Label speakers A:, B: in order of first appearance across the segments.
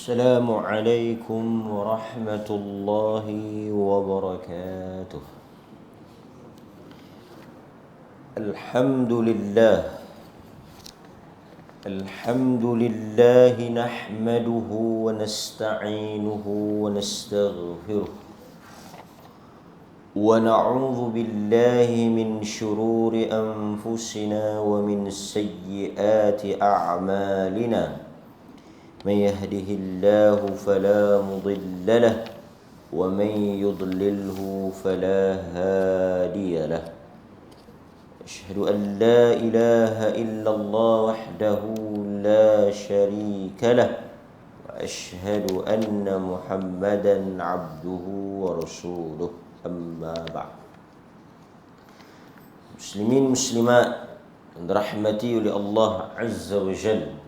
A: السلام عليكم ورحمة الله وبركاته. الحمد لله نحمده ونستعينه ونستغفره ونعوذ بالله من شرور أنفسنا ومن سيئات أعمالنا. من يهده الله فلا مضل له ومن يضلله فلا هادي له. أشهد أن لا إله إلا الله وحده لا شريك له وأشهد أن محمدا عبده ورسوله. أما بعد. Muslimin muslimat yang dirahmati oleh Allah Azza wa Jalla,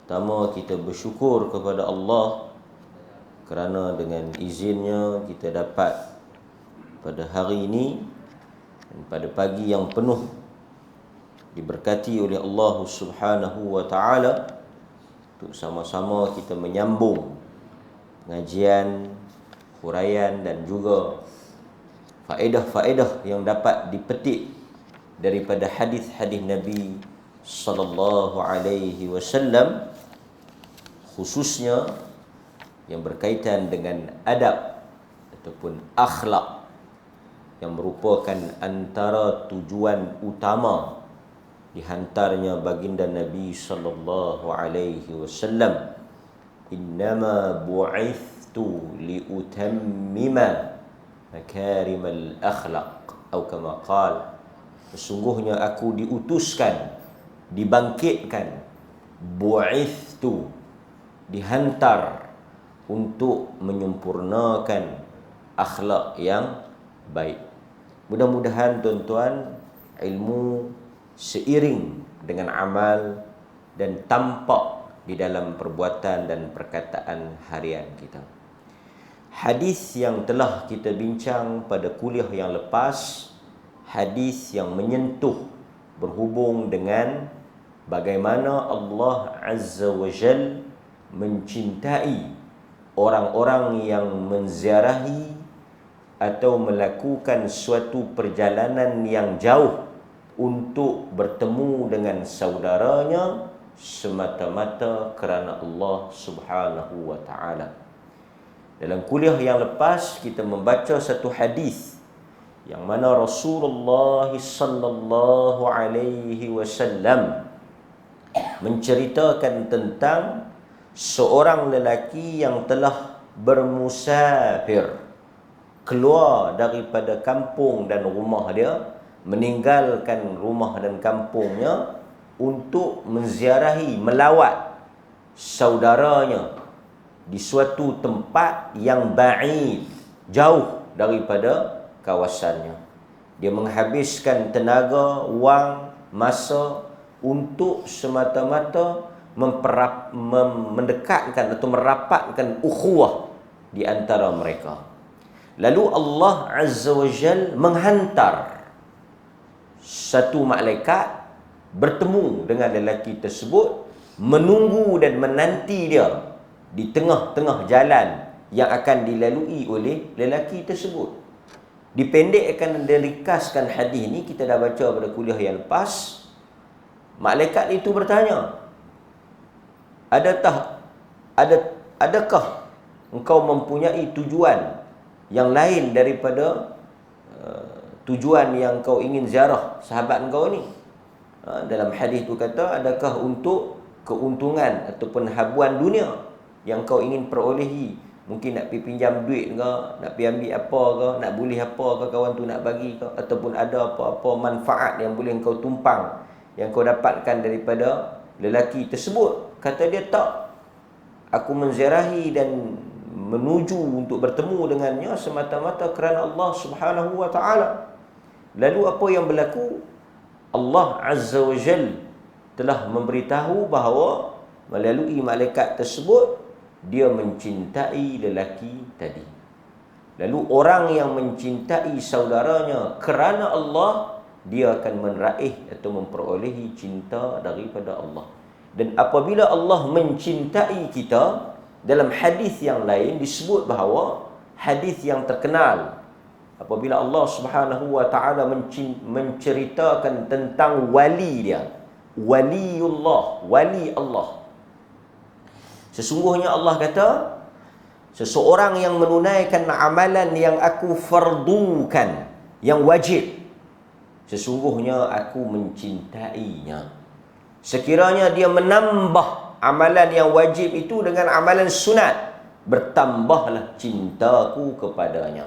A: pertama kita bersyukur kepada Allah kerana dengan izinnya kita dapat pada hari ini dan pada pagi yang penuh diberkati oleh Allah Subhanahu wa taala untuk sama-sama kita menyambung pengajian, huraian dan juga faedah-faedah yang dapat dipetik daripada hadis-hadis Nabi sallallahu alaihi wasallam, khususnya yang berkaitan dengan adab ataupun akhlak yang merupakan antara tujuan utama dihantarnya baginda Nabi sallallahu alaihi wasallam. Innama bu'ithtu liutammima makarimal akhlaq atau kama qala, sesungguhnya aku diutuskan, dibangkitkan, bu'ithtu, dihantar untuk menyempurnakan akhlak yang baik. Mudah-mudahan tuan-tuan, ilmu seiring dengan amal dan tampak di dalam perbuatan dan perkataan harian kita. Hadis yang telah kita bincang pada kuliah yang lepas, hadis yang menyentuh berhubung dengan bagaimana Allah Azza wa Jal mencintai orang-orang yang menziarahi atau melakukan suatu perjalanan yang jauh untuk bertemu dengan saudaranya semata-mata kerana Allah Subhanahu wa taala. Dalam kuliah yang lepas kita membaca satu hadis yang mana Rasulullah sallallahu alaihi wasallam menceritakan tentang seorang lelaki yang telah bermusafir, keluar daripada kampung dan rumah dia, meninggalkan rumah dan kampungnya untuk menziarahi, melawat saudaranya di suatu tempat yang ba'id, jauh daripada kawasannya. Dia menghabiskan tenaga, wang, masa untuk semata-mata mendekatkan atau merapatkan ukhuwah di antara mereka. Lalu Allah Azza wa Jal menghantar satu malaikat bertemu dengan lelaki tersebut, menunggu dan menanti dia di tengah-tengah jalan yang akan dilalui oleh lelaki tersebut. Dipendekkan dan ringkaskan hadis ini, kita dah baca pada kuliah yang lepas. Malaikat itu bertanya, adakah engkau mempunyai tujuan yang lain daripada tujuan yang kau ingin ziarah sahabat engkau ni? Dalam hadis itu kata, adakah untuk keuntungan ataupun habuan dunia yang kau ingin perolehi? Mungkin nak pergi pinjam duit ke, nak pergi ambil apa ke, nak boleh apa ke kawan tu nak bagi ke, ataupun ada apa-apa manfaat yang boleh kau tumpang, yang kau dapatkan daripada lelaki tersebut. Kata dia, tak, aku menziarahi dan menuju untuk bertemu dengannya semata-mata kerana Allah Subhanahu wa taala. Lalu apa yang berlaku? Allah Azza wa Jal telah memberitahu bahawa melalui malaikat tersebut dia mencintai lelaki tadi. Lalu orang yang mencintai saudaranya kerana Allah, dia akan meraih atau memperolehi cinta daripada Allah. Dan apabila Allah mencintai kita, dalam hadis yang lain disebut bahawa hadis yang terkenal apabila Allah Subhanahu wa taala menceritakan tentang wali dia, waliullah, wali Allah. Sesungguhnya Allah kata, seseorang yang menunaikan amalan yang aku fardukan, yang wajib, sesungguhnya aku mencintainya. Sekiranya dia menambah amalan yang wajib itu dengan amalan sunat, bertambahlah cintaku kepadanya.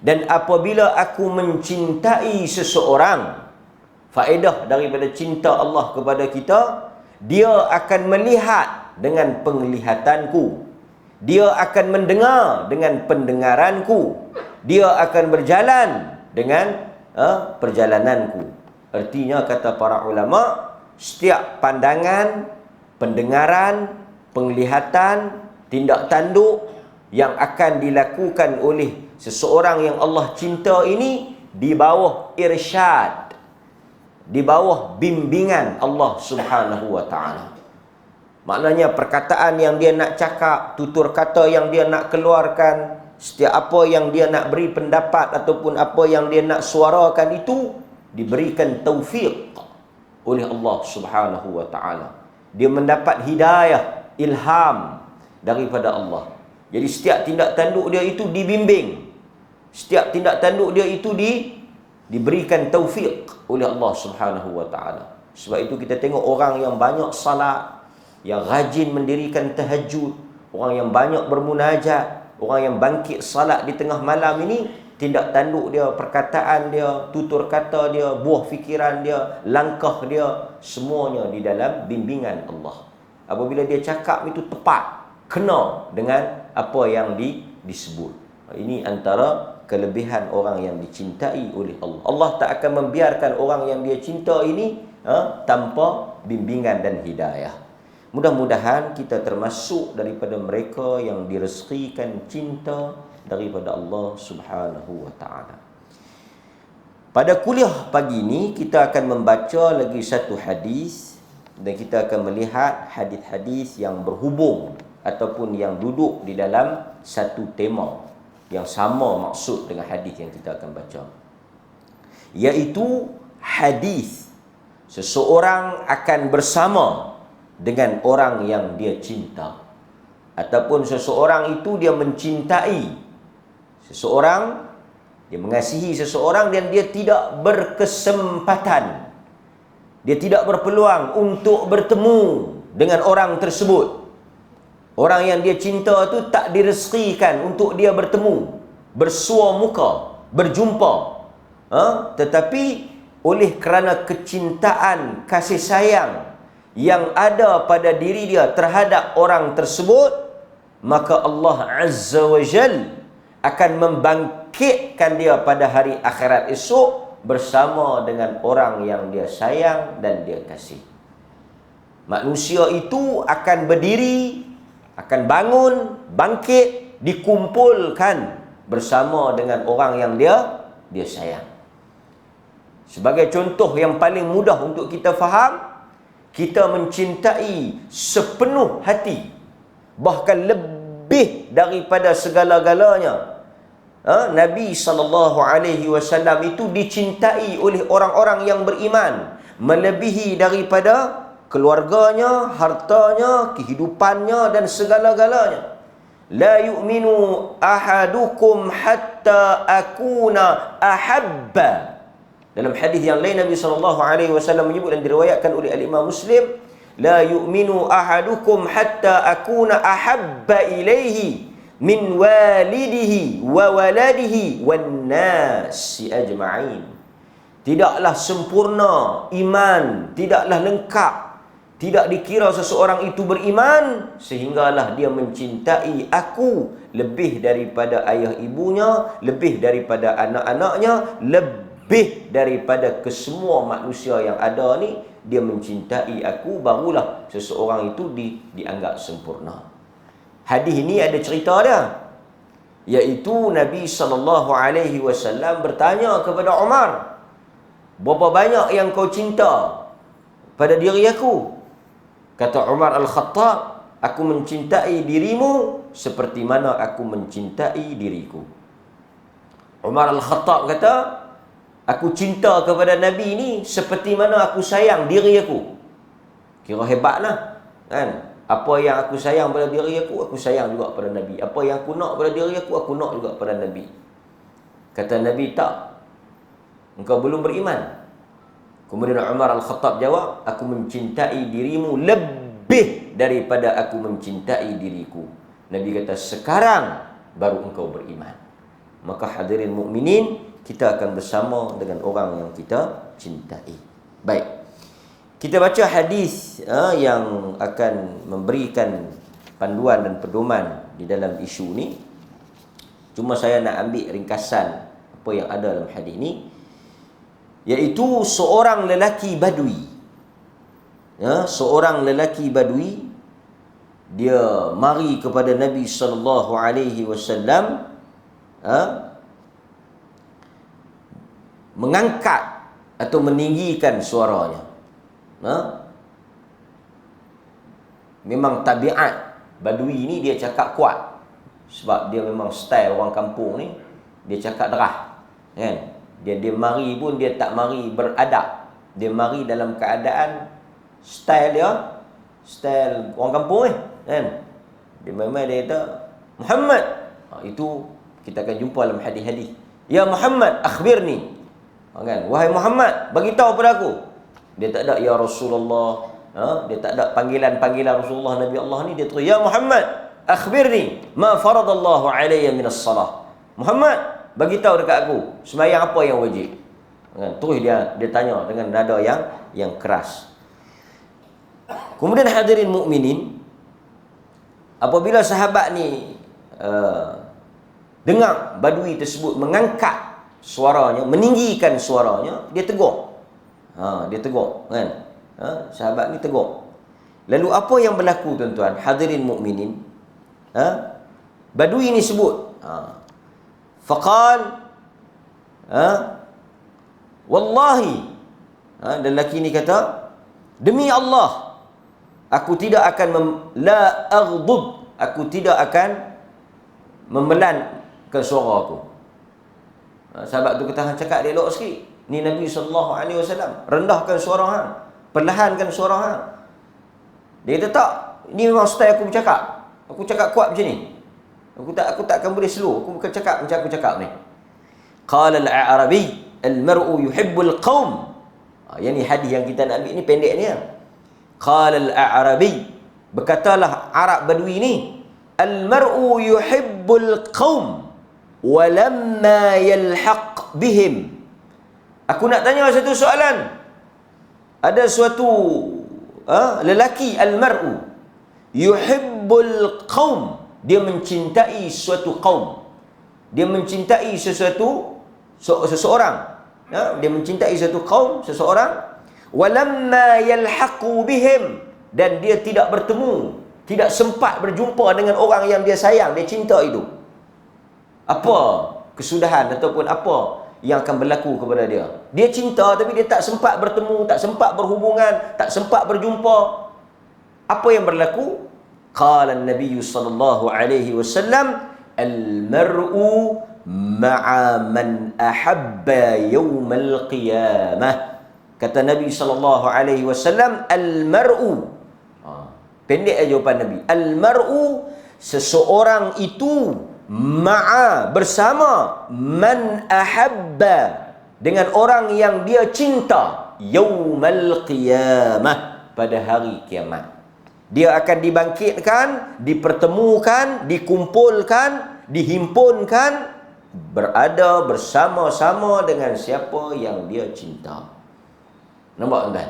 A: Dan apabila aku mencintai seseorang, faedah daripada cinta Allah kepada kita, dia akan melihat dengan penglihatanku, dia akan mendengar dengan pendengaranku, dia akan berjalan dengan perjalananku. Artinya, kata para ulama, setiap pandangan, pendengaran, penglihatan, tindak tanduk yang akan dilakukan oleh seseorang yang Allah cinta ini di bawah irsyad, di bawah bimbingan Allah Subhanahu wa taala. Maknanya perkataan yang dia nak cakap, tutur kata yang dia nak keluarkan, setiap apa yang dia nak beri pendapat ataupun apa yang dia nak suarakan itu diberikan taufik oleh Allah Subhanahu wa taala. Dia mendapat hidayah, ilham daripada Allah. Jadi setiap tindak tanduk dia itu dibimbing. Setiap tindak tanduk dia itu diberikan taufik oleh Allah Subhanahu wa taala. Sebab itu kita tengok orang yang banyak salat, yang rajin mendirikan tahajud, orang yang banyak bermunajat, orang yang bangkit salat di tengah malam ini, tindak tanduk dia, perkataan dia, tutur kata dia, buah fikiran dia, langkah dia, semuanya di dalam bimbingan Allah. Apabila dia cakap itu tepat, kena dengan apa yang disebut. Ini antara kelebihan orang yang dicintai oleh Allah. Allah tak akan membiarkan orang yang dia cinta ini tanpa bimbingan dan hidayah. Mudah-mudahan kita termasuk daripada mereka yang direzekikan cinta daripada Allah Subhanahu wa taala. Pada kuliah pagi ini kita akan membaca lagi satu hadis dan kita akan melihat hadis-hadis yang berhubung ataupun yang duduk di dalam satu tema yang sama maksud dengan hadis yang kita akan baca, iaitu hadis seseorang akan bersama dengan orang yang dia cinta, ataupun seseorang itu dia mencintai seseorang, dia mengasihi seseorang dan dia tidak berkesempatan, dia tidak berpeluang untuk bertemu dengan orang tersebut. Orang yang dia cinta itu tak direzekikan untuk dia bertemu, bersua muka, berjumpa. Tetapi oleh kerana kecintaan, kasih sayang yang ada pada diri dia terhadap orang tersebut, maka Allah Azza wa Jal akan membangkitkan dia pada hari akhirat esok bersama dengan orang yang dia sayang dan dia kasih. Manusia itu akan berdiri, akan bangun, bangkit, dikumpulkan bersama dengan orang yang dia sayang. Sebagai contoh yang paling mudah untuk kita faham, kita mencintai sepenuh hati, bahkan lebih daripada segala-galanya. Nabi SAW itu dicintai oleh orang-orang yang beriman, melebihi daripada keluarganya, hartanya, kehidupannya dan segala-galanya. La yu'minu ahadukum hatta akuna ahabba. Dalam hadis yang lain Nabi SAW menyebut dan diriwayatkan oleh Al-Imam Muslim, la yu'minu ahadukum hatta akuna ahabba ilaihi min walidihi wa waladihi wan nasi ajma'in. Tidaklah sempurna iman, tidaklah lengkap, tidak dikira seseorang itu beriman sehinggalah dia mencintai aku lebih daripada ayah ibunya, lebih daripada anak-anaknya, lebih daripada kesemua manusia yang ada ni. Dia mencintai aku, barulah seseorang itu dianggap sempurna. Hadis ini ada cerita dia, iaitu Nabi SAW bertanya kepada Umar, berapa banyak yang kau cinta pada diri aku? Kata Umar Al-Khattab, aku mencintai dirimu seperti mana aku mencintai diriku. Umar Al-Khattab kata, aku cinta kepada Nabi ni seperti mana aku sayang diri aku. Kira hebatlah, kan? Apa yang aku sayang pada diri aku sayang juga pada Nabi. Apa yang aku nak pada diri aku nak juga pada Nabi. Kata Nabi, tak, engkau belum beriman. Kemudian Umar Al-Khattab jawab, aku mencintai dirimu lebih daripada aku mencintai diriku. Nabi kata, sekarang baru engkau beriman. Maka hadirin mukminin, kita akan bersama dengan orang yang kita cintai. Baik, kita baca hadis yang akan memberikan panduan dan pedoman di dalam isu ni. Cuma saya nak ambil ringkasan apa yang ada dalam hadis ni, iaitu seorang lelaki badui. Seorang lelaki badui, dia mari kepada Nabi sallallahu alaihi wasallam, mengangkat atau meninggikan suaranya. Memang tabiat badui ni dia cakap kuat, sebab dia memang style orang kampung ni, dia cakap derah, kan? Dia mari pun dia tak mari beradab. Dia mari dalam keadaan style dia, style orang kampung ni, kan? Dia memang dia kata, Muhammad. Itu kita akan jumpa dalam hadis-hadis. Ya Muhammad, akhbirni. Kan? Wahai Muhammad, bagi tahu pada aku. Dia tak ada ya Rasulullah. Dia tak ada panggilan Rasulullah, Nabi Allah ni. Dia terus, ya Muhammad, akhbirni ma faradallahu alayya minas salah. Muhammad, bagi tahu dekat aku, sembahyang apa yang wajib. Terus dia tanya dengan nada yang keras. Kemudian hadirin mukminin, apabila sahabat ni dengar badui tersebut mengangkat suaranya, meninggikan suaranya, dia tegur. Dia tegur, kan? Sahabat ni tegur. Lalu apa yang berlaku, tuan-tuan hadirin mukminin? Badui ni sebut, faqal, wallahi, dan lelaki ni kata, demi Allah, aku tidak akan la aghdud, aku tidak akan membelankan suara aku. Sahabat tu kata, hang cakap dia elok sikit. Ni Nabi SAW, rendahkan suara hang, perlahankan suara hang. Dia kata, tak, ini memang style aku bercakap. Aku cakap kuat macam ni. Aku tak akan boleh slow. Aku bukan cakap macam aku cakap ni. Qala al-a'rabi al-mar'u yuhibbul qaum. Yang ni hadis yang kita nak ambil ni pendek ni. Qala al-a'rabi, berkatalah Arab Badui ni, al-mar'u yuhibbul qaum walamma yalhaq bihim. Aku nak tanya satu soalan. Ada suatu lelaki, al-mar'u yuhibbul qaum, dia mencintai suatu kaum, dia mencintai seseorang, dia mencintai suatu kaum, seseorang. Walamma yalhaqu bihim, dan dia tidak bertemu, tidak sempat berjumpa dengan orang yang dia sayang, dia cinta itu. Apa kesudahan ataupun apa yang akan berlaku kepada dia? Dia cinta tapi dia tak sempat bertemu, tak sempat berhubungan, tak sempat berjumpa. Apa yang berlaku? Qala an-nabiy sallallahu alaihi wasallam, al-mar'u ma'a man ahabba yawmal qiyamah. Kata Nabi sallallahu alaihi wasallam, al-mar'u, pendek aja jawapan Nabi, al-mar'u, seseorang itu, ma'a, bersama, man ahabba, dengan orang yang dia cinta, yaumal qiyamah, pada hari kiamat. Dia akan dibangkitkan, dipertemukan, dikumpulkan, dihimpunkan, berada bersama-sama dengan siapa yang dia cinta. Nampak tuan?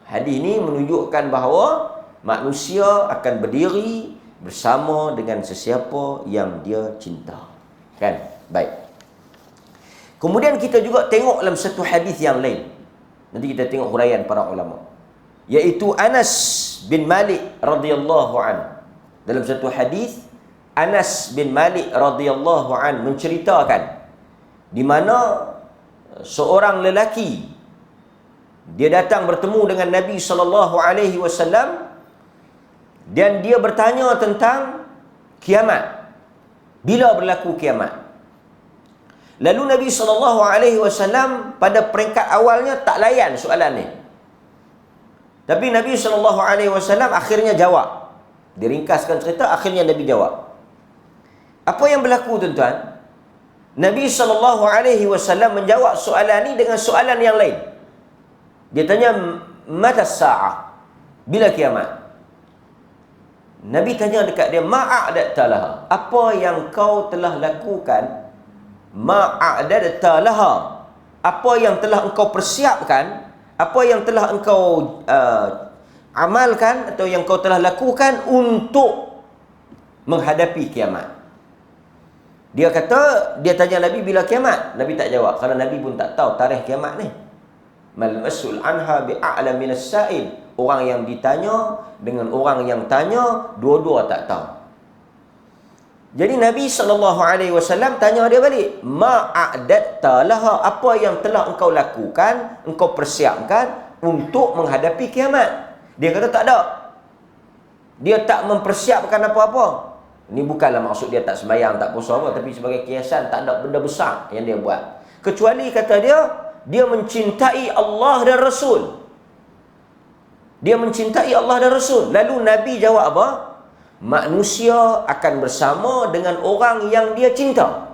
A: Hadis ni menunjukkan bahawa manusia akan berdiri bersama dengan sesiapa yang dia cinta. Kan? Baik. Kemudian kita juga tengok dalam satu hadis yang lain. Nanti kita tengok huraian para ulama. Iaitu Anas bin Malik radhiyallahu an. Dalam satu hadis, Anas bin Malik radhiyallahu an menceritakan di mana seorang lelaki dia datang bertemu dengan Nabi sallallahu alaihi wasallam. Dan dia bertanya tentang kiamat. Bila berlaku kiamat? Lalu Nabi SAW pada peringkat awalnya tak layan soalan ni. Tapi Nabi SAW akhirnya jawab. Diringkaskan cerita, akhirnya Nabi jawab. Apa yang berlaku tuan-tuan? Nabi SAW menjawab soalan ni dengan soalan yang lain. Dia tanya, mata sa'ah? Bila kiamat? Nabi tanya dekat dia, ma'a'adata laha? Apa yang kau telah lakukan? Ma'a'adata laha? Apa yang telah engkau persiapkan? Apa yang telah engkau amalkan atau yang kau telah lakukan untuk menghadapi kiamat? Dia kata, dia tanya Nabi bila kiamat. Nabi tak jawab kerana Nabi pun tak tahu tarikh kiamat ni. Mal mas'ul anha bi'a'lam minas sa'il. Orang yang ditanya dengan orang yang tanya, dua-dua tak tahu. Jadi Nabi SAW tanya dia balik, ma'a'adatta laha? Apa yang telah engkau lakukan, engkau persiapkan untuk menghadapi kiamat? Dia kata tak ada. Dia tak mempersiapkan apa-apa. Ini bukanlah maksud dia tak sembahyang, tak puasa apa, tapi sebagai kiasan tak ada benda besar yang dia buat. Kecuali kata dia mencintai Allah dan Rasul. Dia mencintai Allah dan Rasul. Lalu Nabi jawab apa? Manusia akan bersama dengan orang yang dia cinta.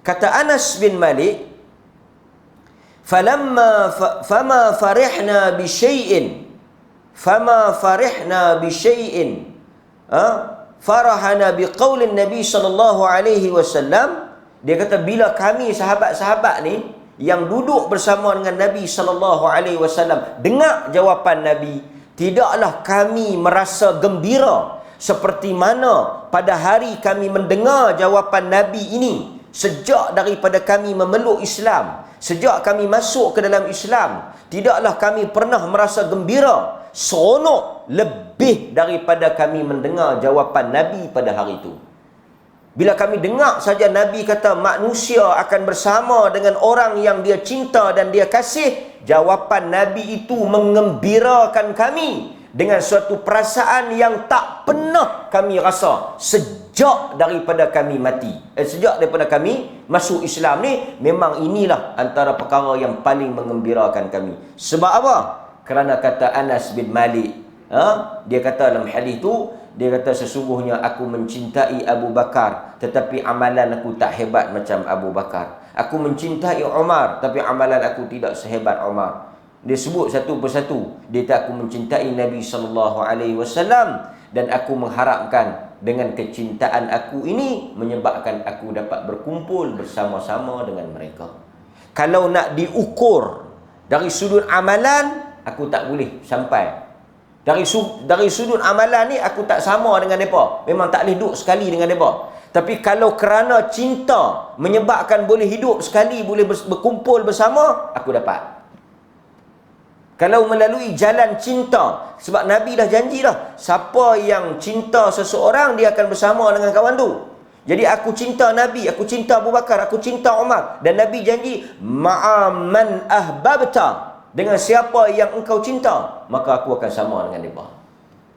A: Kata Anas bin Malik, fama farihna bi syai'in farahana biqaulin Nabi sallallahu alaihi wasallam. Dia kata bila kami sahabat-sahabat ni yang duduk bersama dengan Nabi sallallahu alaihi wasallam dengar jawapan Nabi, tidaklah kami merasa gembira seperti mana pada hari kami mendengar jawapan Nabi ini. Sejak daripada kami memeluk Islam, sejak kami masuk ke dalam Islam, tidaklah kami pernah merasa gembira, seronok lebih daripada kami mendengar jawapan Nabi pada hari itu. Bila kami dengar saja Nabi kata manusia akan bersama dengan orang yang dia cinta dan dia kasih, jawapan Nabi itu mengembirakan kami dengan suatu perasaan yang tak pernah kami rasa sejak daripada kami mati. Sejak daripada kami masuk Islam ni, memang inilah antara perkara yang paling mengembirakan kami. Sebab apa? Kerana kata Anas bin Malik, dia kata dalam hadis tu, dia kata sesungguhnya aku mencintai Abu Bakar, tetapi amalan aku tak hebat macam Abu Bakar. Aku mencintai Umar, tapi amalan aku tidak sehebat Umar. Dia sebut satu persatu. Dia kata aku mencintai Nabi SAW dan aku mengharapkan dengan kecintaan aku ini menyebabkan aku dapat berkumpul bersama-sama dengan mereka. Kalau nak diukur dari sudut amalan, aku tak boleh sampai. Dari sudut amalan ni aku tak sama dengan mereka. Memang tak boleh duduk sekali dengan mereka. Tapi kalau kerana cinta menyebabkan boleh hidup sekali, boleh berkumpul bersama, aku dapat. Kalau melalui jalan cinta, sebab Nabi dah janji dah, siapa yang cinta seseorang, dia akan bersama dengan kawan tu. Jadi aku cinta Nabi, aku cinta Abu Bakar, aku cinta Umar. Dan Nabi janji, ma'aman ahbabta, dengan siapa yang engkau cinta, maka aku akan sama dengan dia.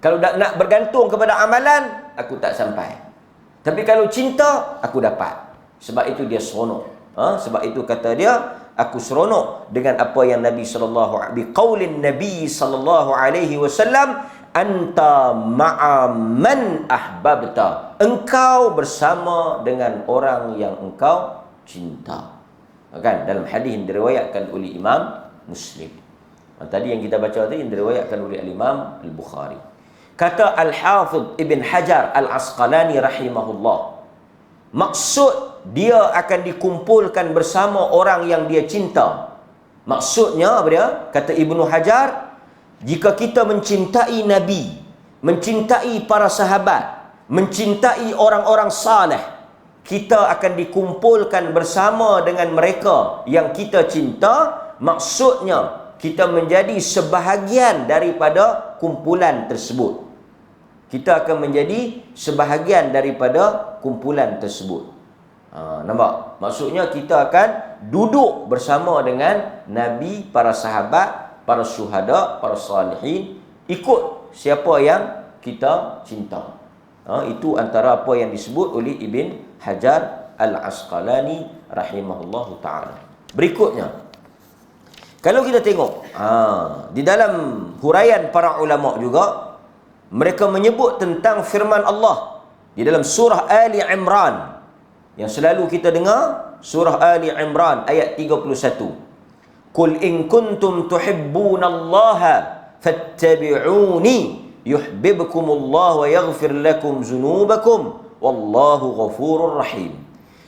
A: Kalau nak bergantung kepada amalan, aku tak sampai. Tapi kalau cinta, aku dapat. Sebab itu dia seronok. Sebab itu kata dia, aku seronok dengan apa yang Nabi biqaulin Nabi sallallahu alaihi wasallam, anta ma'a man ahbabta. Engkau bersama dengan orang yang engkau cinta. Kan dalam hadis yang diriwayatkan oleh Imam Muslim. Tadi yang kita baca tadi yang diriwayatkan oleh Imam Al-Bukhari. Kata Al-Hafidh Ibn Hajar Al-Asqalani rahimahullah, maksud dia akan dikumpulkan bersama orang yang dia cinta. Maksudnya apa dia? Kata Ibnu Hajar, jika kita mencintai Nabi, mencintai para sahabat, mencintai orang-orang saleh, kita akan dikumpulkan bersama dengan mereka yang kita cinta. Maksudnya kita menjadi sebahagian daripada kumpulan tersebut. Kita akan menjadi sebahagian daripada kumpulan tersebut. Nampak? Maksudnya kita akan duduk bersama dengan Nabi, para sahabat, para syuhada, para salihin, ikut siapa yang kita cinta. Itu antara apa yang disebut oleh Ibn Hajar Al-Asqalani rahimahullahu ta'ala. Berikutnya, kalau kita tengok di dalam huraian para ulama juga, mereka menyebut tentang firman Allah di dalam surah Ali Imran yang selalu kita dengar, surah Ali Imran ayat 31. Qul in kuntum tuhibbunallaha fattabi'uni yuhibbukumullah wa yaghfir lakum dzunubakum wallahu ghafurur rahim.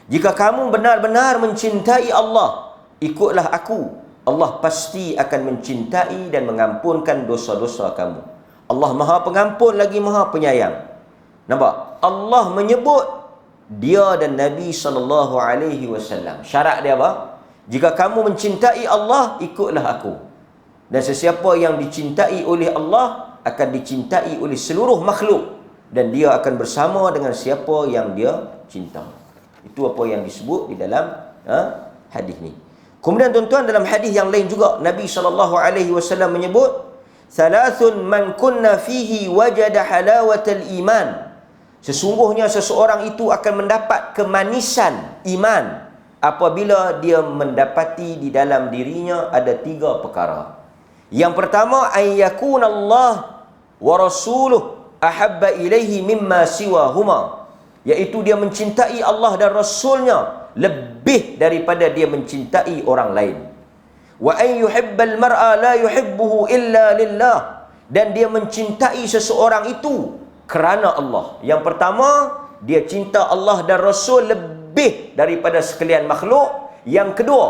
A: Jika kamu benar-benar mencintai Allah, ikutlah aku. Allah pasti akan mencintai dan mengampunkan dosa-dosa kamu. Allah Maha Pengampun lagi Maha Penyayang. Nampak? Allah menyebut dia dan Nabi SAW. Syarat dia apa? Jika kamu mencintai Allah, ikutlah aku. Dan sesiapa yang dicintai oleh Allah akan dicintai oleh seluruh makhluk, dan dia akan bersama dengan siapa yang dia cinta. Itu apa yang disebut di dalam hadis ni. Kemudian tuan-tuan, dalam hadis yang lain juga Nabi SAW menyebut, "Thalathun man kunna fihi wajada halawatal iman." Sesungguhnya seseorang itu akan mendapat kemanisan iman apabila dia mendapati di dalam dirinya ada 3 perkara. Yang pertama, ayyakuna Allah wa rasuluh ahabba ilaihi mimma siwahuma, iaitu dia mencintai Allah dan Rasulnya lebih daripada dia mencintai orang lain. Wa an yuhibbal mar'a la yuhibbuhu illa lillah, dan dia mencintai seseorang itu kerana Allah. Yang pertama, dia cinta Allah dan Rasul lebih daripada sekalian makhluk. Yang kedua,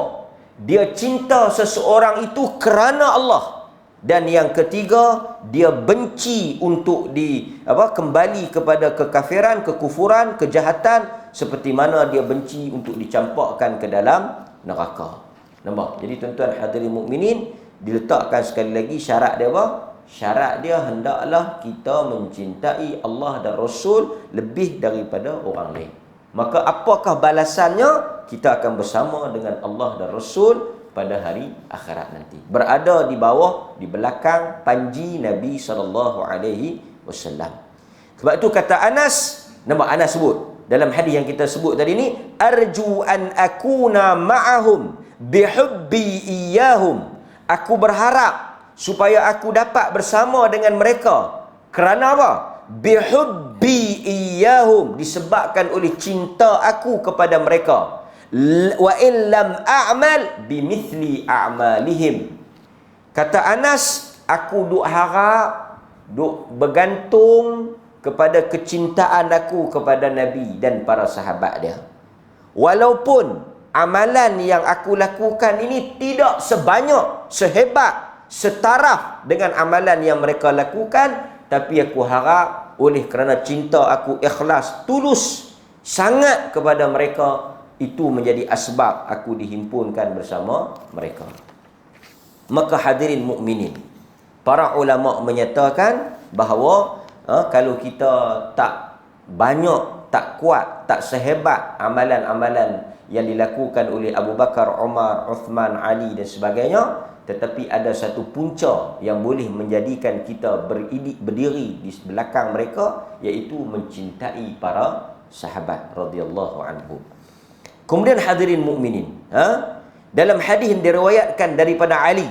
A: dia cinta seseorang itu kerana Allah. Dan yang ketiga, dia benci untuk kembali kepada kekafiran, kekufuran, kejahatan, seperti mana dia benci untuk dicampakkan ke dalam neraka. Nampak? Jadi tuan-tuan hadirin mukminin, diletakkan sekali lagi syarat dia apa? Syarat dia hendaklah kita mencintai Allah dan Rasul lebih daripada orang lain. Maka apakah balasannya? Kita akan bersama dengan Allah dan Rasul pada hari akhirat nanti. Berada di bawah, di belakang panji Nabi SAW. Sebab itu kata Anas, nama Anas sebut dalam hadis yang kita sebut tadi ni, arju an akuna ma'ahum bihubbi iyahum. Aku berharap supaya aku dapat bersama dengan mereka. Kerana apa? Bihubbi iyahum, disebabkan oleh cinta aku kepada mereka. Wa in lam a'mal bimithli a'malihim. Kata Anas, aku duk harap, duk bergantung kepada kecintaan aku kepada Nabi dan para sahabat dia. Walaupun amalan yang aku lakukan ini tidak sebanyak, sehebat, setaraf dengan amalan yang mereka lakukan, tapi aku harap oleh kerana cinta aku ikhlas, tulus sangat kepada mereka, itu menjadi asbab aku dihimpunkan bersama mereka. Maka hadirin mukminin, para ulama menyatakan bahawa kalau kita tak banyak, tak kuat, tak sehebat amalan-amalan yang dilakukan oleh Abu Bakar, Umar, Uthman, Ali dan sebagainya, tetapi ada satu punca yang boleh menjadikan kita berdiri di belakang mereka, iaitu mencintai para sahabat radhiyallahu anhum. Kemudian hadirin mukminin, dalam hadis yang diriwayatkan daripada Ali,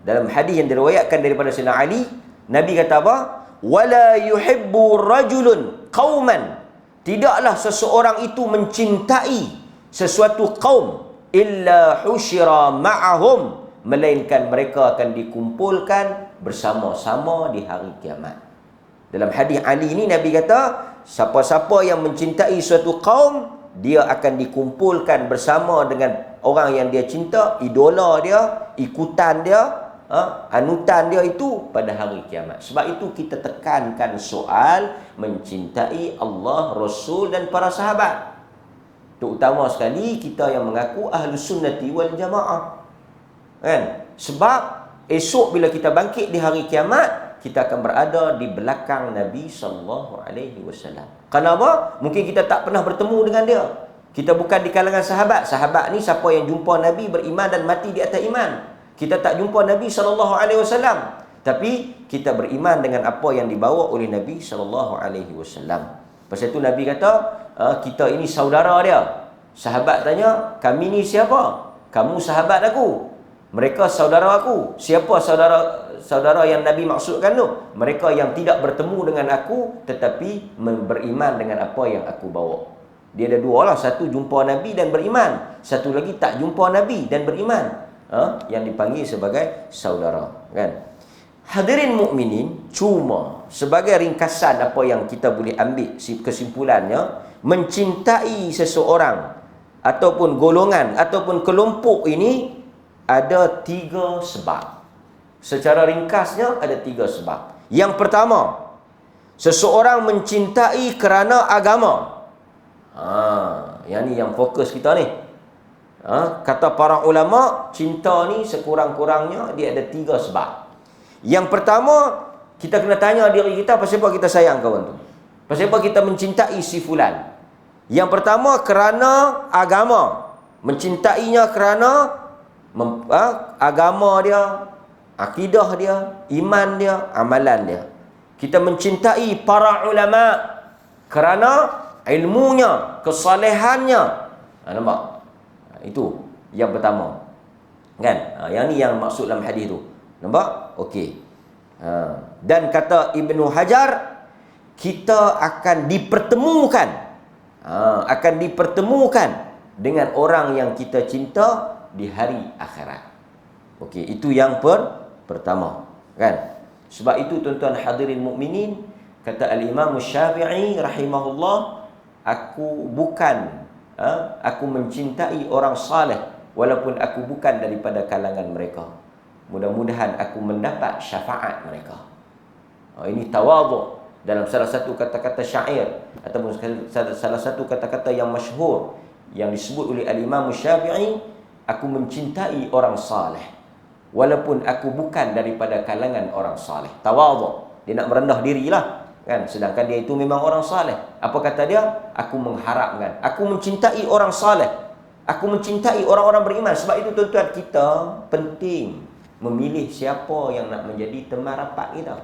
A: dalam hadis yang diriwayatkan daripada Sayyidina Ali, Nabi kata apa? Wala yuhibbu rajulun qauman, tidaklah seseorang itu mencintai sesuatu kaum, illa husyira ma'ahum, melainkan mereka akan dikumpulkan bersama-sama di hari kiamat. Dalam hadis Ali ini Nabi kata, siapa-siapa yang mencintai suatu kaum, dia akan dikumpulkan bersama dengan orang yang dia cinta, idola dia, ikutan dia, anutan dia itu pada hari kiamat. Sebab itu kita tekankan soal mencintai Allah, Rasul dan para sahabat. Terutama sekali kita yang mengaku Ahlus Sunnati wal Jamaah. Kan? Sebab esok bila kita bangkit di hari kiamat, kita akan berada di belakang Nabi SAW. Kenapa? Mungkin kita tak pernah bertemu dengan dia. Kita bukan di kalangan sahabat. Sahabat ni siapa yang jumpa Nabi beriman dan mati di atas iman. Kita tak jumpa Nabi SAW. Tapi kita beriman dengan apa yang dibawa oleh Nabi SAW. Pasal itu Nabi kata, kita ini saudara dia. Sahabat tanya, kami ni siapa? Kamu sahabat aku, mereka saudara aku. Siapa saudara yang Nabi maksudkan tu? Mereka yang tidak bertemu dengan aku tetapi beriman dengan apa yang aku bawa. Dia ada dua lah. Satu jumpa Nabi dan beriman, satu lagi tak jumpa Nabi dan beriman, yang dipanggil sebagai saudara, kan? Hadirin mukminin, cuma sebagai ringkasan apa yang kita boleh ambil kesimpulannya, mencintai seseorang ataupun golongan ataupun kelompok ini ada 3 sebab. Secara ringkasnya ada 3 sebab. Yang pertama, seseorang mencintai kerana agama. Yang ni yang fokus kita ni. Kata para ulama, cinta ni sekurang-kurangnya dia ada 3 sebab. Yang pertama, kita kena tanya diri kita, pasal apa kita sayang kawan tu? Pasal apa kita mencintai si fulan? Yang pertama, kerana agama. Mencintainya kerana agama dia, akidah dia, iman dia, amalan dia. Kita mencintai para ulama kerana ilmunya, kesalehannya. Nampak? Itu yang pertama, kan? Yang ni yang maksud dalam hadis tu. Nampak? Okey. Dan kata Ibnu Hajar, kita akan dipertemukan dengan orang yang kita cinta di hari akhirat. Okey, itu yang pertama, kan? Sebab itu tuan-tuan hadirin mukminin, kata al-Imam Syafi'i rahimahullah, aku mencintai orang saleh walaupun aku bukan daripada kalangan mereka. Mudah-mudahan aku mendapat syafaat mereka. Ini tawadhu dalam salah satu kata-kata syair ataupun salah satu kata-kata yang masyhur yang disebut oleh al-Imam Syafi'i, aku mencintai orang saleh walaupun aku bukan daripada kalangan orang saleh. Tawadhu, dia nak merendah dirilah, kan? Sedangkan dia itu memang orang saleh. Apa kata dia? Aku mengharapkan, aku mencintai orang saleh, aku mencintai orang-orang beriman. Sebab itu tuan-tuan, kita penting memilih siapa yang nak menjadi teman rapat kita,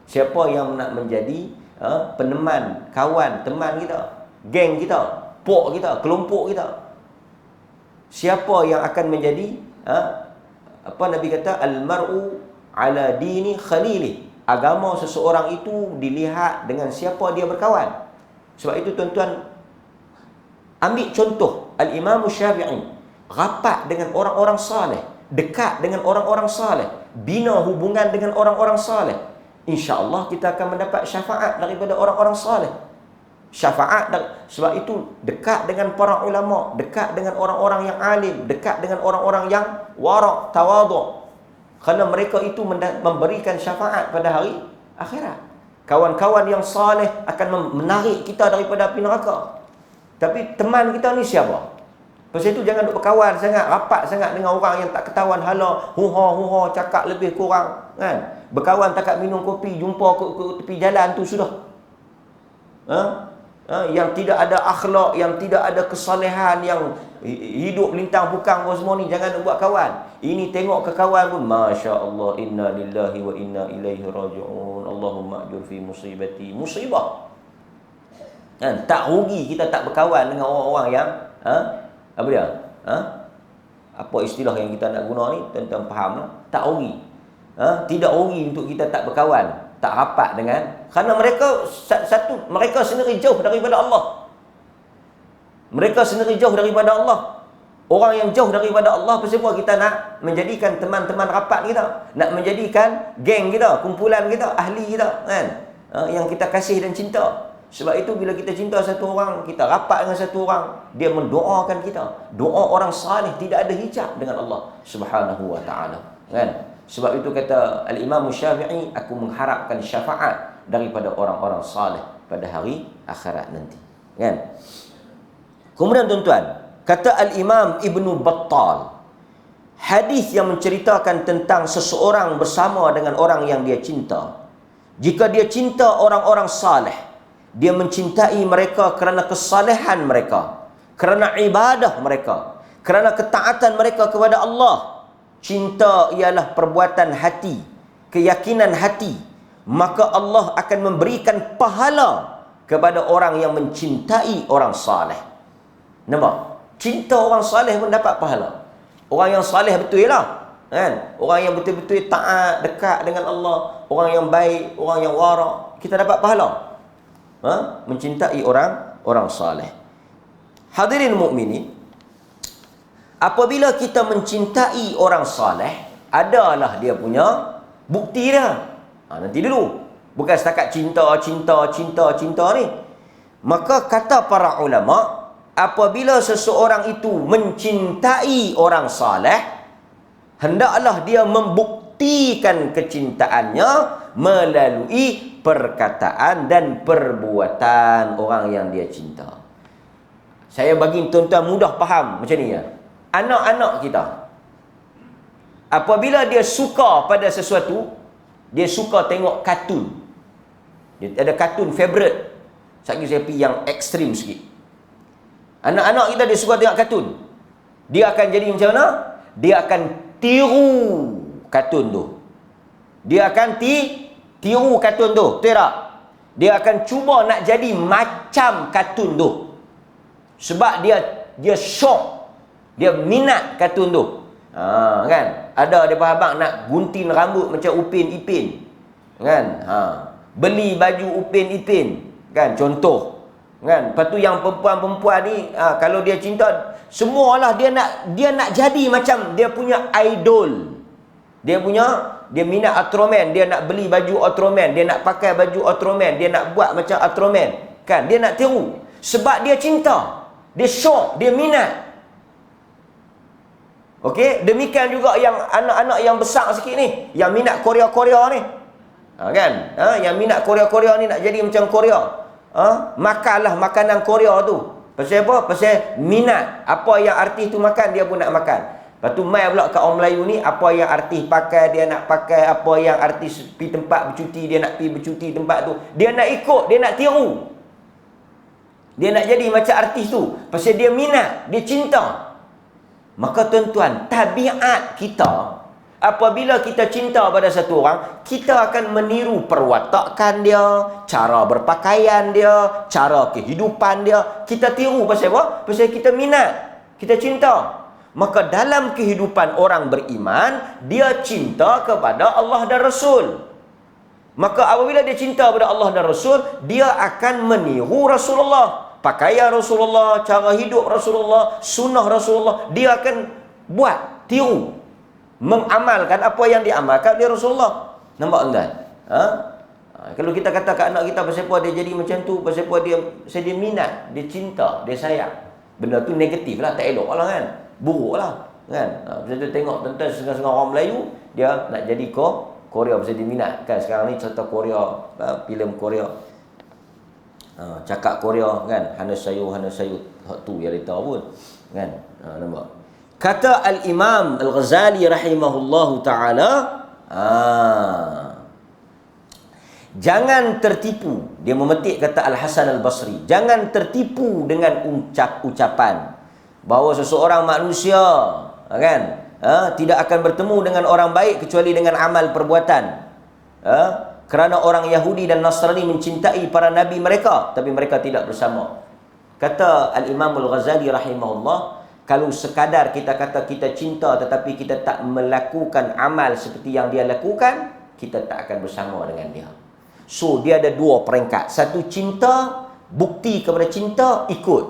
A: siapa yang nak menjadi peneman, kawan, teman kita, geng kita, pok kita, kelompok kita. Siapa yang akan menjadi apa Nabi kata, al-mar'u ala dini khalili. Agama seseorang itu dilihat dengan siapa dia berkawan. Sebab itu tuan-tuan, ambil contoh al-Imam Syafi'i, rapat dengan orang-orang saleh, dekat dengan orang-orang saleh, bina hubungan dengan orang-orang saleh. InsyaAllah kita akan mendapat syafaat daripada orang-orang saleh. Syafaat sebab itu dekat dengan para ulama, dekat dengan orang-orang yang alim, dekat dengan orang-orang yang wara', tawadhu. Kerana mereka itu memberikan syafaat pada hari akhirat. Kawan-kawan yang saleh akan menarik kita daripada api neraka. Tapi teman kita ni siapa? Pasal itu jangan duk berkawan sangat, rapat sangat dengan orang yang tak ketahuan hala, huha, cakap lebih kurang, kan? Berkawan takat minum kopi, jumpa ke tepi jalan tu sudah. Yang tidak ada akhlak, yang tidak ada kesalehan, yang hidup lintang bukang semua ni, jangan buat kawan. Ini tengok ke kawan pun, Masya Allah, inna lillahi wa inna ilaihi raji'un, Allahumma ajur fi musibati. Musibah, kan? Tak rugi kita tak berkawan dengan orang-orang yang apa dia? Apa istilah yang kita nak guna ni, tuan-tuan faham lah? Tak rugi. Tidak rugi untuk kita tak berkawan, tak rapat dengan, kerana mereka mereka sendiri jauh daripada Allah. Mereka sendiri jauh daripada Allah. Orang yang jauh daripada Allah, pasal apa kita nak menjadikan teman-teman rapat kita, nak menjadikan geng kita, kumpulan kita, ahli kita, kan? Yang kita kasih dan cinta. Sebab itu bila kita cinta satu orang, kita rapat dengan satu orang, dia mendoakan kita. Doa orang saleh tidak ada hijab dengan Allah Subhanahu wa taala, kan? Sebab itu kata al-Imam Syafi'i, aku mengharapkan syafaat daripada orang-orang saleh pada hari akhirat nanti, kan? Kemudian tuan-tuan, kata al-Imam Ibnu Battal, hadis yang menceritakan tentang seseorang bersama dengan orang yang dia cinta. Jika dia cinta orang-orang saleh, dia mencintai mereka kerana kesalehan mereka, kerana ibadah mereka, kerana ketaatan mereka kepada Allah. Cinta ialah perbuatan hati. keyakinan hati, maka Allah akan memberikan pahala kepada orang yang mencintai orang saleh. Nampak? Cinta orang saleh pun dapat pahala. Orang yang saleh betul lah, kan? Orang yang betul-betul taat, dekat dengan Allah, orang yang baik, orang yang wara', kita dapat pahala. Mencintai orang saleh. Hadirin mukminin, apabila kita mencintai orang saleh, adalah dia punya bukti dia. Nanti dulu, bukan setakat cinta ni. Maka kata para ulama, apabila seseorang itu mencintai orang saleh, hendaklah dia membuktikan kecintaannya melalui perkataan dan perbuatan orang yang dia cinta. Saya bagi tuan-tuan mudah faham macam ni ya. Anak-anak kita, apabila dia suka pada sesuatu, dia suka tengok kartun. Dia ada kartun favourite. Sekali saya pergi yang ekstrim sikit. Anak-anak kita dia suka tengok kartun. Dia akan jadi macam mana? Dia akan tiru kartun tu. Dia akan tiru kartun tu. Betul tak? Dia akan cuba nak jadi macam kartun tu. Sebab dia syok. Dia minat kartun tu. Kan? Ada dia abang nak gunting rambut macam Upin Ipin. Kan? Beli baju Upin Ipin. Kan? Contoh. Kan? Lepas tu yang perempuan-perempuan ni, kalau dia cinta, semualah dia nak jadi macam dia punya idol. Dia minat Ultraman, dia nak beli baju Ultraman, dia nak pakai baju Ultraman, dia nak buat macam Ultraman. Kan? Dia nak tiru. Sebab dia cinta. Dia syok, dia minat. Okey, demikian juga yang anak-anak yang besar sikit ni, yang minat Korea-Korea ni. Kan? Yang minat Korea-Korea ni nak jadi macam Korea. Makanlah makanan Korea tu. Pasal apa? Pasal minat. Apa yang artis tu makan, dia pun nak makan. Lepas tu mai pula kat orang Melayu ni, apa yang artis pakai, dia nak pakai. Apa yang artis pergi tempat bercuti, dia nak pergi bercuti tempat tu. Dia nak ikut, dia nak tiru. Dia nak jadi macam artis tu. Pasal dia minat, dia cinta. Maka tuan-tuan, tabiat kita, apabila kita cinta pada satu orang, kita akan meniru perwatakan dia, cara berpakaian dia, cara kehidupan dia. Kita tiru pasal apa? Pasal kita minat, kita cinta. Maka dalam kehidupan orang beriman, dia cinta kepada Allah dan Rasul. Maka apabila dia cinta kepada Allah dan Rasul, dia akan meniru Rasulullah. Pakaian Rasulullah, cara hidup Rasulullah, sunnah Rasulullah, dia akan buat, tiru, mengamalkan apa yang diamalkan oleh Rasulullah. Nampak tuan? Kalau kita kata kat anak kita pasal apa dia jadi macam tu, pasal apa dia minat, dia cinta, dia sayang, benda tu negatif lah, tak elok lah kan, buruk lah kan. Pasal tu tengok tuan-tuan setengah-setengah orang Melayu, dia nak jadi Korea pasal dia minat kan. Sekarang ni cerita Korea, filem Korea, cakap Korea kan, hana sayur hak tu yang dia tahu pun kan. Nampak? Kata Al-Imam Al-Ghazali rahimahullahu ta'ala, jangan tertipu. Dia memetik kata Al-Hasan Al-Basri, jangan tertipu dengan ucapan bahawa seseorang manusia kan, tidak akan bertemu dengan orang baik kecuali dengan amal perbuatan. Kerana orang Yahudi dan Nasrani mencintai para nabi mereka, tapi mereka tidak bersama. Kata Al-Imam Al-Ghazali rahimahullah, kalau sekadar kita kata kita cinta tetapi kita tak melakukan amal seperti yang dia lakukan, kita tak akan bersama dengan dia. So dia ada dua peringkat. Satu, cinta, bukti kepada cinta, ikut.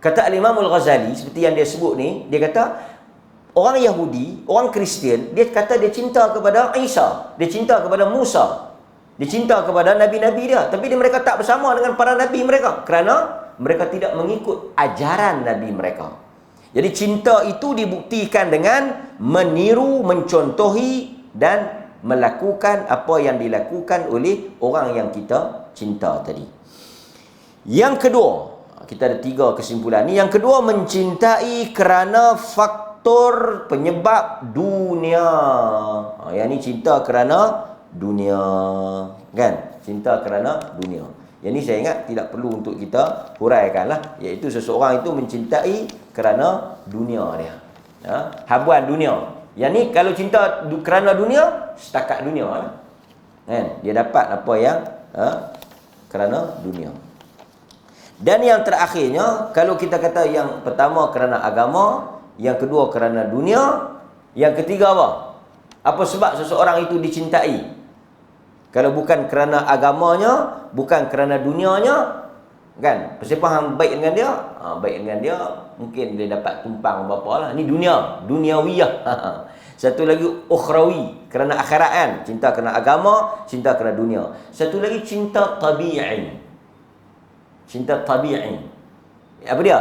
A: Kata Al-Imam Al-Ghazali, seperti yang dia sebut ni, dia kata orang Yahudi, orang Kristian, dia kata dia cinta kepada Isa, dia cinta kepada Musa, dia cinta kepada nabi-nabi dia, tapi mereka tak bersama dengan para nabi mereka kerana mereka tidak mengikut ajaran nabi mereka. Jadi cinta itu dibuktikan dengan meniru, mencontohi dan melakukan apa yang dilakukan oleh orang yang kita cinta tadi. Yang kedua, kita ada 3 kesimpulan ni. Yang kedua, mencintai kerana faktor penyebab dunia. Yang ni cinta kerana dunia, kan? Cinta kerana dunia. Yang ni saya ingat tidak perlu untuk kita huraikan lah, iaitu seseorang itu mencintai kerana dunia dia, habuan dunia. Yang ni kalau cinta kerana dunia, setakat dunia lah. Kan? Dia dapat apa yang kerana dunia. Dan yang terakhirnya, kalau kita kata yang pertama kerana agama, yang kedua kerana dunia, yang ketiga apa? Apa sebab seseorang itu dicintai? Kalau bukan kerana agamanya, bukan kerana dunianya, kan? Siapa hang baik dengan dia? Baik dengan dia, mungkin dia dapat tumpang berapa lah. Ni dunia, duniawiyah. Satu lagi ukhrawi, kerana akhirat kan? Cinta kerana agama, cinta kerana dunia. Satu lagi cinta tabi'i. Cinta tabi'i. Apa dia?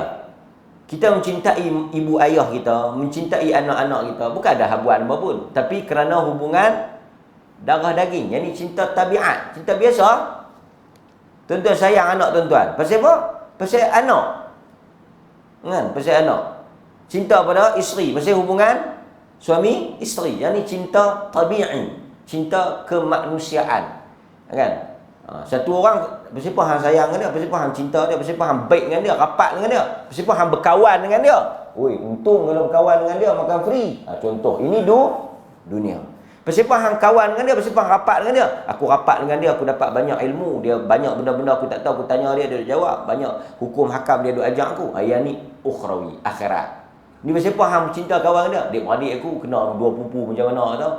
A: Kita mencintai ibu ayah kita, mencintai anak-anak kita, bukan ada habuan apa pun, tapi kerana hubungan darah daging. Yang ni cinta tabiat, cinta biasa. Tuan-tuan sayang anak tuan-tuan. Pasal apa? Pasal anak. Kan? Pasal anak. Cinta pada isteri, pasal hubungan suami isteri. Yang ni cinta tabi'i, cinta kemanusiaan. Kan? Satu orang, pasal apa hang sayang dengan dia, pasal apa hang cinta dia, pasal apa hang baik dengan dia, rapat dengan dia, pasal apa hang berkawan dengan dia. Oi, untung kalau berkawan dengan dia makan free. Contoh, ini dunia. Pasal apa hang kawan dengan dia, pasal apa hang rapat dengan dia? Aku rapat dengan dia, aku dapat banyak ilmu, dia banyak benda-benda aku tak tahu, aku tanya dia, dia jawab, banyak hukum hakam dia duk ajar aku. Yang ni ukhrawi, akhirat. Ni pasal apa hang cinta kawan dengan dia? Adik aku kena dua pupu macam mana tau.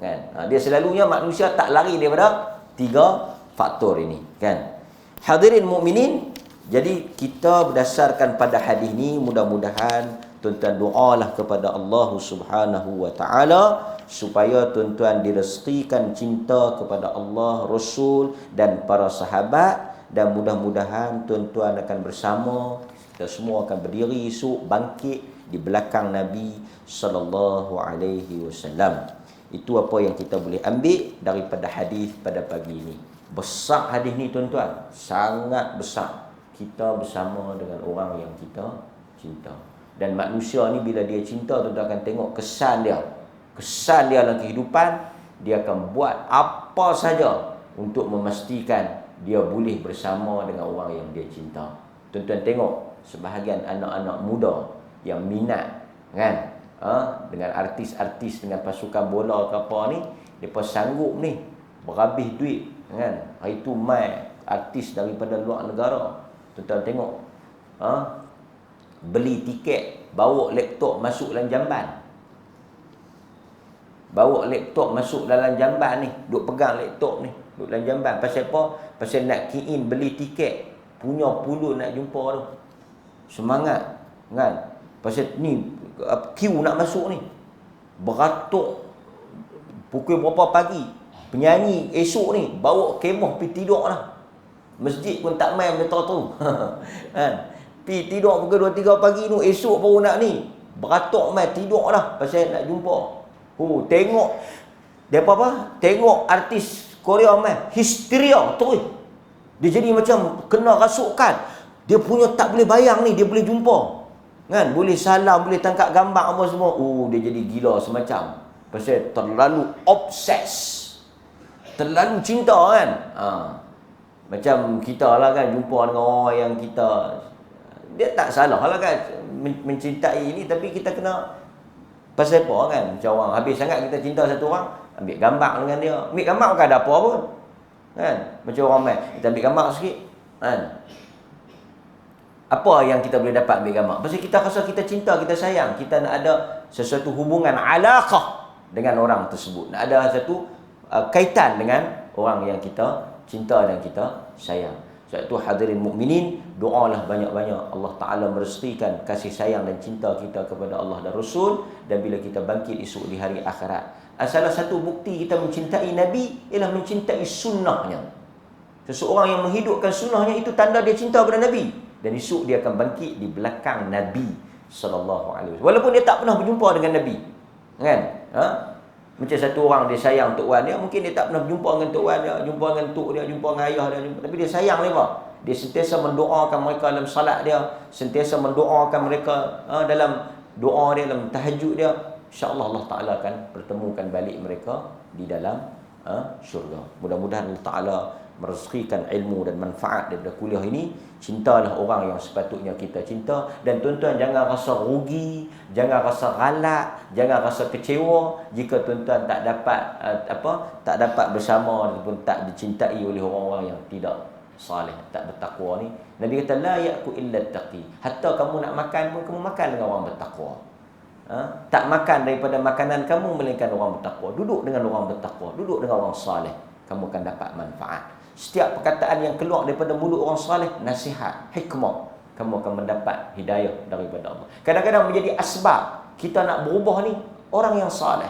A: Kan? Dia selalunya manusia tak lari daripada tiga faktor ini, kan? Hadirin mukminin, jadi kita berdasarkan pada hadis ni, mudah-mudahan tuan-tuan doalah kepada Allah Subhanahu wa taala supaya tuan-tuan direzekikan cinta kepada Allah, Rasul dan para sahabat, dan mudah-mudahan tuan-tuan akan bersama, kita semua akan berdiri esok bangkit di belakang Nabi sallallahu alaihi wasallam. Itu apa yang kita boleh ambil daripada hadis pada pagi ini. Besar hadis ni tuan-tuan, sangat besar. Kita bersama dengan orang yang kita cinta. Dan manusia ni bila dia cinta, tuan-tuan akan tengok kesan dia. Kesan dia dalam kehidupan, dia akan buat apa saja untuk memastikan dia boleh bersama dengan orang yang dia cinta. Tuan-tuan tengok sebahagian anak-anak muda yang minat, kan? Dengan artis-artis, dengan pasukan bola ke apa ni, mereka sanggup ni berhabis duit, kan? Hari tu mai artis daripada luar negara, tuan-tuan tengok, beli tiket, bawa laptop masuk dalam jamban. Bawa laptop masuk dalam jamban ni, duk pegang laptop ni, duk dalam jamban. Pasal apa? Pasal nak key in beli tiket, punya puluh nak jumpa tu. Semangat, kan? Pasal ni queue nak masuk ni, beratuk pukul berapa pagi, penyanyi esok ni bawa kemah pergi tidur lah. Masjid pun tak main benda tu. Kan? Pergi tidur pukul 2-3 pagi tu, esok baru nak ni, beratuk main tidur lah pasal nak jumpa. Tengok dia apa? Tengok artis Korea main, histeria terus. Dia jadi macam kena rasukan. Dia punya tak boleh bayang ni, dia boleh jumpa. Kan? Boleh salam, boleh tangkap gambar apa semua. Dia jadi gila semacam. Pasal terlalu obses, terlalu cinta, kan? Macam kita lah, kan, jumpa dengan orang yang kita, dia tak salah lah, kan, mencintai ini, tapi kita kena pasal apa, kan? Macam orang habis sangat kita cinta satu orang, ambil gambar dengan dia. Ambil gambar bukan ada apa pun, kan? Macam orang main, kita ambil gambar sikit, kan? Apa yang kita boleh dapat ambil gambar? Pasal kita rasa kita cinta, kita sayang, kita nak ada sesuatu hubungan alaqah dengan orang tersebut, nak ada satu kaitan dengan orang yang kita cinta dan kita sayang. Sebab itu hadirin mukminin, doalah banyak-banyak Allah Ta'ala merezekikan kasih sayang dan cinta kita kepada Allah dan Rasul, dan bila kita bangkit esok di hari akhirat. Salah satu bukti kita mencintai Nabi ialah mencintai sunnahnya. Seseorang yang menghidupkan sunnahnya, itu tanda dia cinta kepada Nabi, dan esok dia akan bangkit di belakang Nabi SAW. Walaupun dia tak pernah berjumpa dengan Nabi, kan? Macam satu orang dia sayang Tok Wan dia, mungkin dia tak pernah berjumpa dengan Tok Wan dia, jumpa dengan Tok dia, jumpa dengan ayah dia, tapi dia sayang mereka. Dia sentiasa mendoakan mereka dalam salat dia, sentiasa mendoakan mereka dalam doa dia, dalam tahajud dia. InsyaAllah Allah Ta'ala akan pertemukan balik mereka di dalam syurga. Mudah-mudahan Allah Ta'ala merezekikan ilmu dan manfaat daripada kuliah ini, cintalah orang yang sepatutnya kita cinta. Dan tuan-tuan jangan rasa rugi, jangan rasa galak, jangan rasa kecewa jika tuan-tuan tak dapat bersama ataupun tak dicintai oleh orang-orang yang tidak saleh, tak bertakwa ni. Nabi kata la ya'ku illa taqi. Hatta kamu nak makan pun kamu makan dengan orang bertakwa. Tak makan daripada makanan kamu melainkan orang bertakwa. Duduk dengan orang bertakwa, duduk dengan orang saleh, kamu akan dapat manfaat. Setiap perkataan yang keluar daripada mulut orang saleh, nasihat, hikmah, kamu akan mendapat hidayah daripada Allah. Kadang-kadang menjadi asbab kita nak berubah ni orang yang saleh.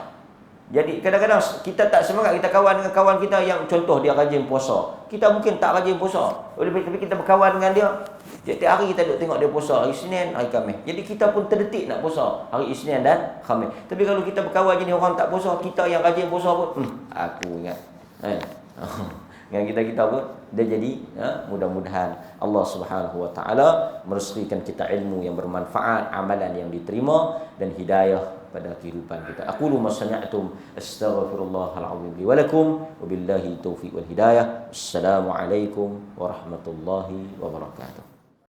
A: Jadi kadang-kadang kita tak semangat, kita kawan dengan kawan kita yang contoh dia rajin puasa. Kita mungkin tak rajin puasa, tapi kita berkawan dengan dia. Setiap hari kita duduk tengok dia puasa, hari Isnin, hari Khamis. Jadi kita pun terdetik nak puasa hari Isnin dan Khamis. Tapi kalau kita berkawan jenis orang tak puasa, kita yang rajin puasa pun, aku ingat. Dengan kita pun dia jadi, mudah-mudahan Allah Subhanahu wa taala merezekikan kita ilmu yang bermanfaat, amalan yang diterima dan hidayah pada kehidupan kita. Aqulu ma sami'tum astaghfirullahal azim li wa lakum wa billahi taufiq wal hidayah. Assalamualaikum warahmatullahi wabarakatuh.